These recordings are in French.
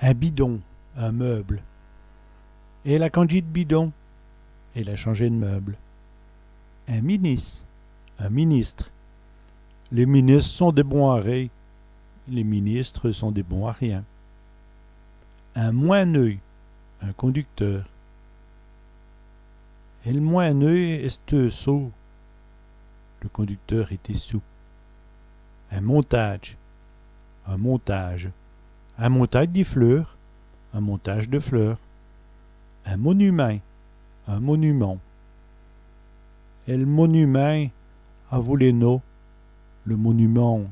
Un bidon, un meuble. Et elle a congé de bidon. Elle a changé de meuble. Un ministre, un ministre. Les ministres sont des bons à rien. Les ministres sont des bons à rien. Un moineux, un conducteur. Et le moineux est sot. Le conducteur était sous. Un montage, un montage. Un montage de fleurs, un montage de fleurs. Un monument, un monument. Et le monument a volé nos, le monument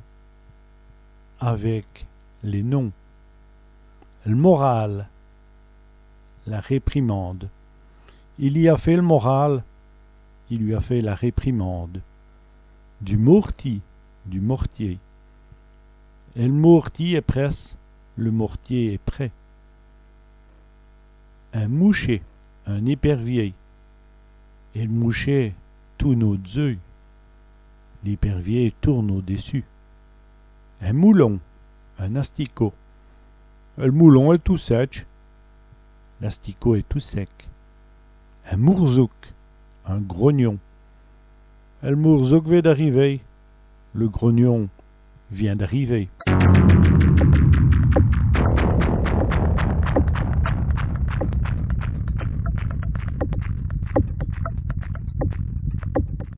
avec les noms. Le moral, la réprimande. Il y a fait le moral, il lui a fait la réprimande. Du mortier, du mortier. Et le mortier est presse, le mortier est prêt. Un moucher, un épervier. Et le moucher tourne au-dessus. L'épervier tourne au-dessus. Un moulon, un asticot. Le moulon est tout sec. L'asticot est tout sec. Un mourzouk, un grognon. Le mourzouk vient d'arriver. Le grognon vient d'arriver.